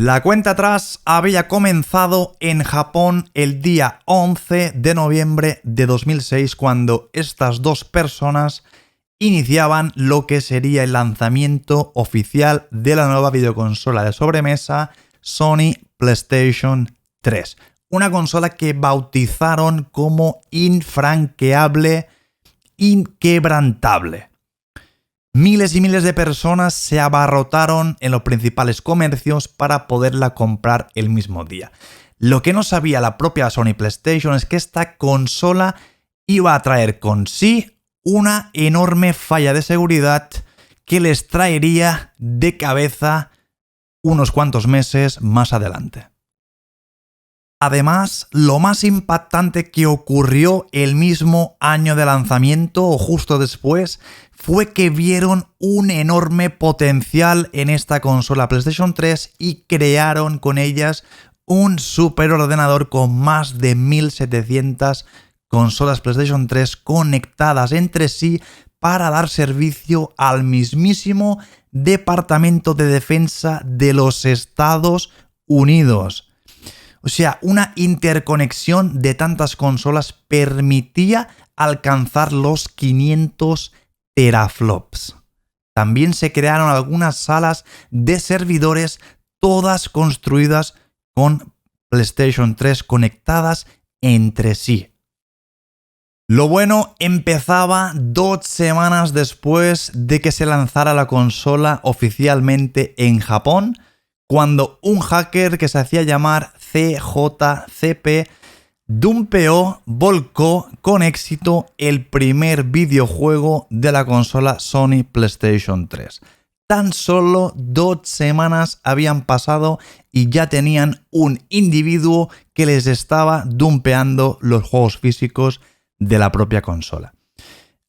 La cuenta atrás había comenzado en Japón el día 11 de noviembre de 2006, cuando estas dos personas iniciaban lo que sería el lanzamiento oficial de la nueva videoconsola de sobremesa Sony PlayStation 3. Una consola que bautizaron como infranqueable, inquebrantable. Miles y miles de personas se abarrotaron en los principales comercios para poderla comprar el mismo día. Lo que no sabía la propia Sony PlayStation es que esta consola iba a traer con sí una enorme falla de seguridad que les traería de cabeza unos cuantos meses más adelante. Además, lo más impactante que ocurrió el mismo año de lanzamiento o justo después fue que vieron un enorme potencial en esta consola PlayStation 3 y crearon con ellas un superordenador con más de 1700 consolas PlayStation 3 conectadas entre sí para dar servicio al mismísimo Departamento de Defensa de los Estados Unidos. O sea, una interconexión de tantas consolas permitía alcanzar los 500 teraflops. También se crearon algunas salas de servidores, todas construidas con PlayStation 3 conectadas entre sí. Lo bueno empezaba 2 semanas después de que se lanzara la consola oficialmente en Japón, cuando un hacker que se hacía llamar CJCP volcó con éxito el primer videojuego de la consola Sony PlayStation 3. Tan solo 2 semanas habían pasado y ya tenían un individuo que les estaba dumpeando los juegos físicos de la propia consola.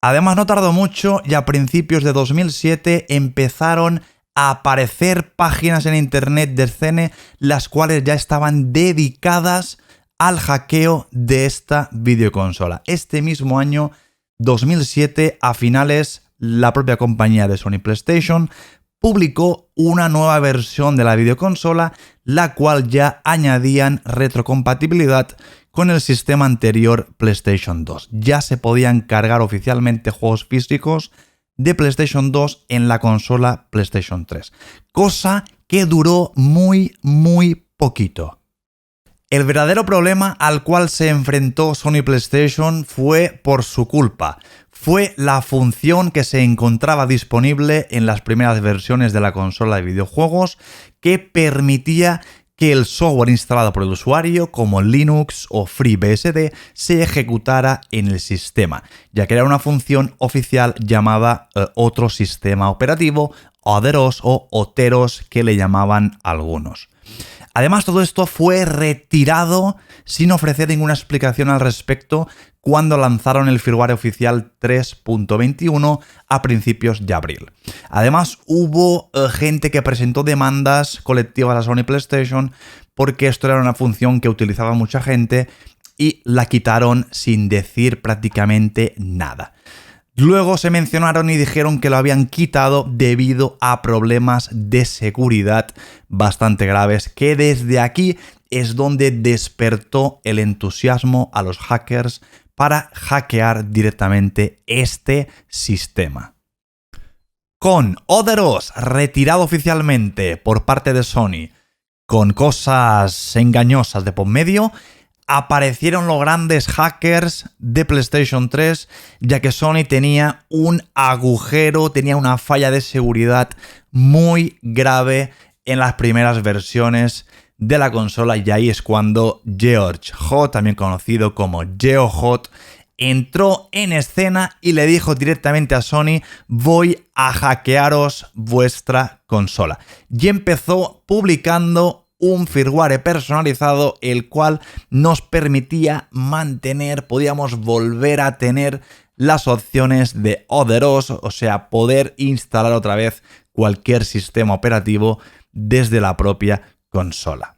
Además, no tardó mucho y a principios de 2007 empezaron a aparecer páginas en internet de Scene, las cuales ya estaban dedicadas al hackeo de esta videoconsola. Este mismo año, 2007, a finales, la propia compañía de Sony PlayStation publicó una nueva versión de la videoconsola, la cual ya añadían retrocompatibilidad con el sistema anterior PlayStation 2. Ya se podían cargar oficialmente juegos físicos de PlayStation 2 en la consola PlayStation 3, cosa que duró muy poquito. El verdadero problema al cual se enfrentó Sony PlayStation fue por su culpa. Fue la función que se encontraba disponible en las primeras versiones de la consola de videojuegos que permitía que el software instalado por el usuario, como Linux o FreeBSD, se ejecutara en el sistema, ya que era una función oficial llamada otro sistema operativo, OS o Oteros, que le llamaban algunos. Además, todo esto fue retirado sin ofrecer ninguna explicación al respecto cuando lanzaron el firmware oficial 3.21 a principios de abril. Además, hubo gente que presentó demandas colectivas a Sony PlayStation porque esto era una función que utilizaba mucha gente y la quitaron sin decir prácticamente nada. Luego se mencionaron y dijeron que lo habían quitado debido a problemas de seguridad bastante graves, que desde aquí es donde despertó el entusiasmo a los hackers para hackear directamente este sistema. Con OS retirado oficialmente por parte de Sony, con cosas engañosas de por medio, aparecieron los grandes hackers de PlayStation 3, ya que Sony tenía un agujero, tenía una falla de seguridad muy grave en las primeras versiones de la consola, y ahí es cuando George Hot, también conocido como GeoHot, entró en escena y le dijo directamente a Sony: voy a hackearos vuestra consola. Y empezó publicando un firmware personalizado, el cual nos permitía podíamos volver a tener las opciones de OS, o sea, poder instalar otra vez cualquier sistema operativo desde la propia consola.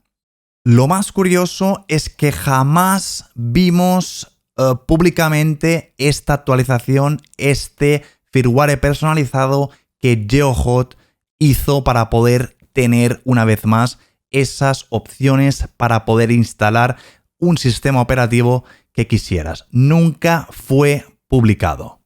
Lo más curioso es que jamás vimos públicamente esta actualización, este firmware personalizado que GeoHot hizo para poder tener una vez más esas opciones para poder instalar un sistema operativo que quisieras. Nunca fue publicado.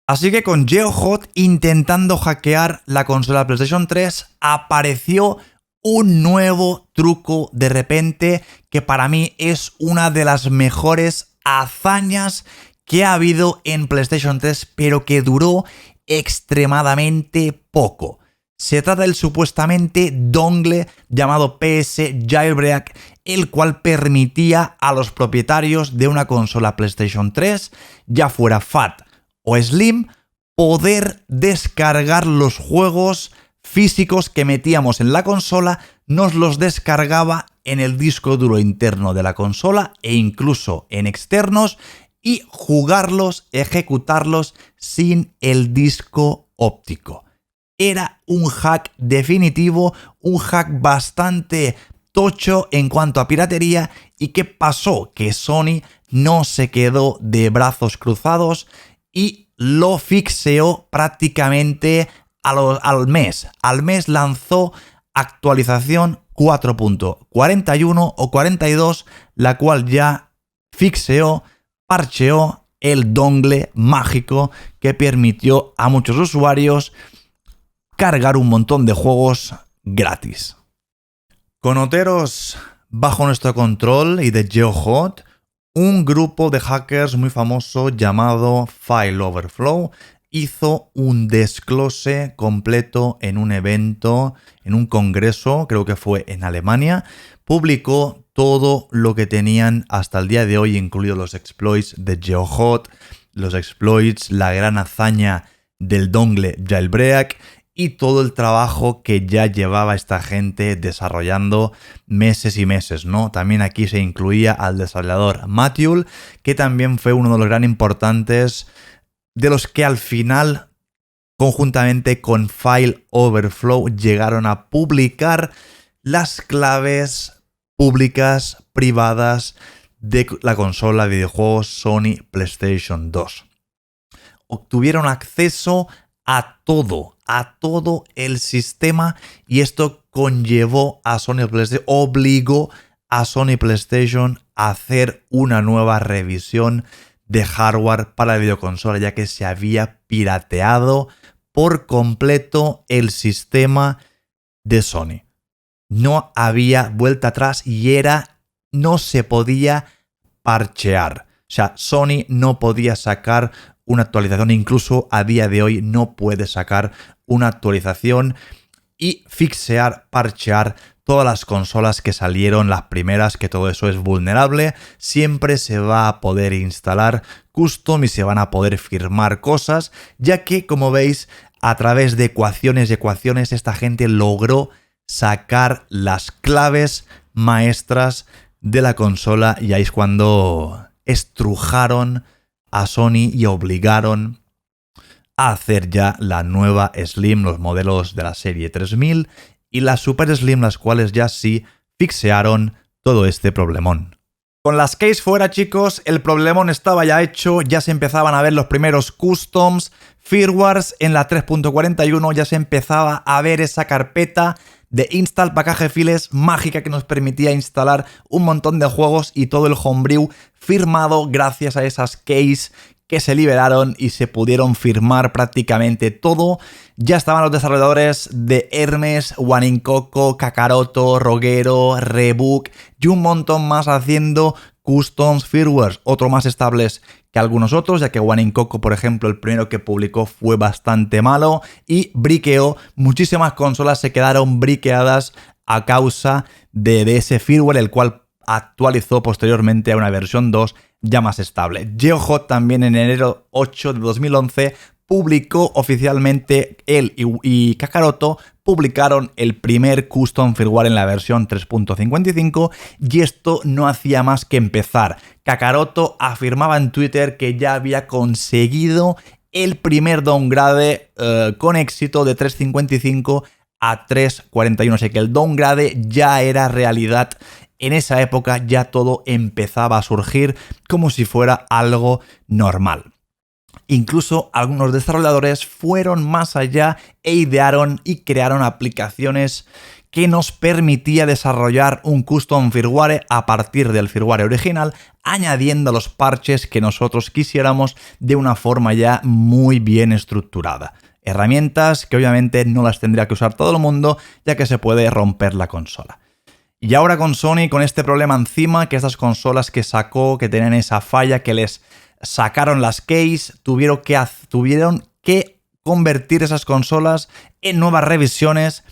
Así que con GeoHot intentando hackear la consola PlayStation 3 apareció un nuevo truco de repente que para mí es una de las mejores hazañas que ha habido en PlayStation 3, pero que duró extremadamente poco. Se trata del supuestamente dongle llamado PS Jailbreak, el cual permitía a los propietarios de una consola PlayStation 3, ya fuera FAT o Slim, poder descargar los juegos físicos que metíamos en la consola, nos los descargaba en el disco duro interno de la consola e incluso en externos y jugarlos, ejecutarlos sin el disco óptico. Era un hack definitivo, un hack bastante tocho en cuanto a piratería. ¿Y qué pasó? Que Sony no se quedó de brazos cruzados y lo fixeó prácticamente al mes. Al mes lanzó actualización 4.41 o 42, la cual ya fixeó, parcheó el dongle mágico que permitió a muchos usuarios cargar un montón de juegos gratis. Con Oteros bajo nuestro control y de GeoHot, un grupo de hackers muy famoso llamado File Overflow hizo un desglose completo en un evento, en un congreso, creo que fue en Alemania. Publicó todo lo que tenían hasta el día de hoy, incluidos los exploits de GeoHot, los exploits, la gran hazaña del dongle Jailbreak y todo el trabajo que ya llevaba esta gente desarrollando meses y meses, ¿no? También aquí se incluía al desarrollador Matthew, que también fue uno de los gran importantes de los que al final, conjuntamente con File Overflow, llegaron a publicar las claves públicas, privadas de la consola de videojuegos Sony PlayStation 2. Obtuvieron acceso a todo el sistema y esto conllevó a Sony PlayStation, obligó a Sony PlayStation a hacer una nueva revisión de hardware para la videoconsola, ya que se había pirateado por completo el sistema de Sony. No había vuelta atrás y no se podía parchear. O sea, Sony no podía sacar una actualización, incluso a día de hoy no puede sacar una actualización y fixear, parchear todas las consolas que salieron, las primeras, que todo eso es vulnerable. Siempre se va a poder instalar custom y se van a poder firmar cosas, ya que, como veis, a través de ecuaciones y ecuaciones, esta gente logró sacar las claves maestras de la consola y ahí es cuando estrujaron a Sony y obligaron a hacer ya la nueva Slim, los modelos de la serie 3000 y la Super Slim, las cuales ya sí fixearon todo este problemón. Con las keys fuera, chicos, el problemón estaba ya hecho, ya se empezaban a ver los primeros customs, firmwares en la 3.41, ya se empezaba a ver esa carpeta de install package files mágica que nos permitía instalar un montón de juegos y todo el homebrew firmado gracias a esas keys que se liberaron y se pudieron firmar prácticamente todo. Ya estaban los desarrolladores de Hermes, Wanincoco, Kakaroto, Roguero, Rebook y un montón más haciendo customs firmwares, otro más estables que algunos otros, ya que Wanincoco, por ejemplo, el primero que publicó fue bastante malo y briqueó. Muchísimas consolas se quedaron briqueadas a causa de ese firmware, el cual actualizó posteriormente a una versión 2 ya más estable. GeoHot también en enero 8 de 2011 publicó oficialmente, él y Kakaroto publicaron el primer custom firmware en la versión 3.55 y esto no hacía más que empezar. Kakaroto afirmaba en Twitter que ya había conseguido el primer downgrade con éxito de 3.55 a 3.41, así que el downgrade ya era realidad. En esa época ya todo empezaba a surgir como si fuera algo normal. Incluso algunos desarrolladores fueron más allá e idearon y crearon aplicaciones que nos permitía desarrollar un custom firmware a partir del firmware original, añadiendo los parches que nosotros quisiéramos de una forma ya muy bien estructurada. Herramientas que obviamente no las tendría que usar todo el mundo, ya que se puede romper la consola. Y ahora con Sony, con este problema encima, que estas consolas que sacó, que tenían esa falla, que les sacaron las case, tuvieron que convertir esas consolas en nuevas revisiones.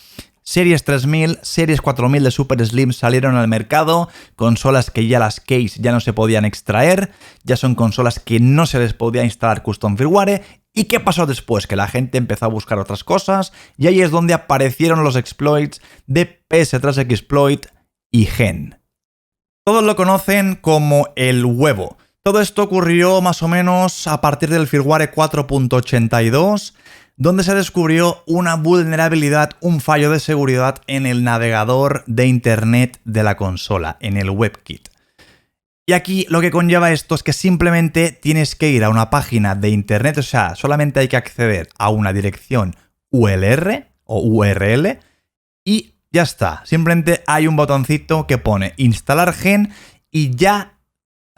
Series 3000, Series 4000 de Super Slim salieron al mercado, consolas que ya las case ya no se podían extraer, ya son consolas que no se les podía instalar custom firmware. ¿Y qué pasó después? Que la gente empezó a buscar otras cosas y ahí es donde aparecieron los exploits de PS3 Exploit y Gen. Todos lo conocen como el huevo. Todo esto ocurrió más o menos a partir del firmware 4.82, donde se descubrió una vulnerabilidad, un fallo de seguridad en el navegador de internet de la consola, en el WebKit. Y aquí lo que conlleva esto es que simplemente tienes que ir a una página de internet, o sea, solamente hay que acceder a una dirección URL o URL y ya está. Simplemente hay un botoncito que pone instalar Gen y ya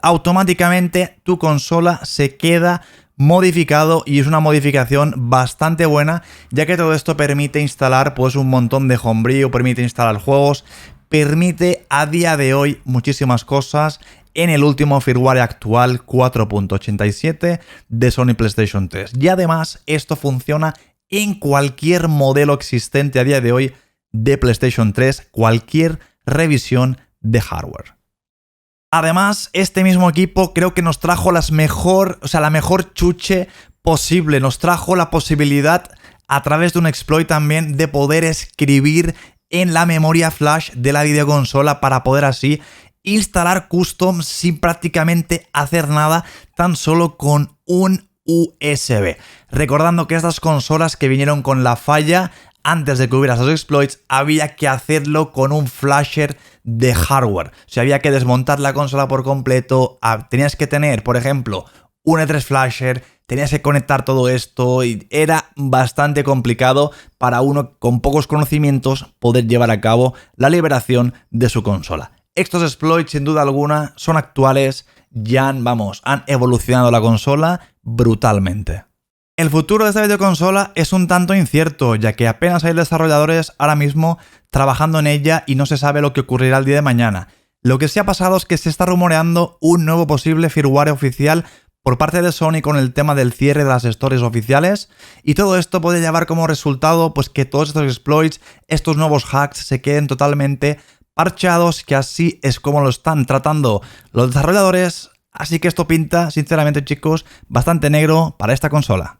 automáticamente tu consola se queda modificado y es una modificación bastante buena, ya que todo esto permite instalar pues un montón de homebrew, permite instalar juegos, permite a día de hoy muchísimas cosas en el último firmware actual 4.87 de Sony PlayStation 3. Y además esto funciona en cualquier modelo existente a día de hoy de PlayStation 3, cualquier revisión de hardware. Además, este mismo equipo creo que nos trajo la mejor chuche posible. Nos trajo la posibilidad, a través de un exploit también, de poder escribir en la memoria flash de la videoconsola para poder así instalar custom sin prácticamente hacer nada, tan solo con un USB. Recordando que estas consolas que vinieron con la falla, antes de que hubiera esos exploits, había que hacerlo con un flasher de hardware. O sea, había que desmontar la consola por completo. Tenías que tener, por ejemplo, un E3 flasher, tenías que conectar todo esto y era bastante complicado para uno con pocos conocimientos poder llevar a cabo la liberación de su consola. Estos exploits, sin duda alguna, son actuales, ya han evolucionado la consola brutalmente. El futuro de esta videoconsola es un tanto incierto, ya que apenas hay desarrolladores ahora mismo trabajando en ella y no se sabe lo que ocurrirá el día de mañana. Lo que sí ha pasado es que se está rumoreando un nuevo posible firmware oficial por parte de Sony con el tema del cierre de las stores oficiales, y todo esto puede llevar como resultado pues que todos estos exploits, estos nuevos hacks se queden totalmente parchados, que así es como lo están tratando los desarrolladores. Así que esto pinta, sinceramente chicos, bastante negro para esta consola.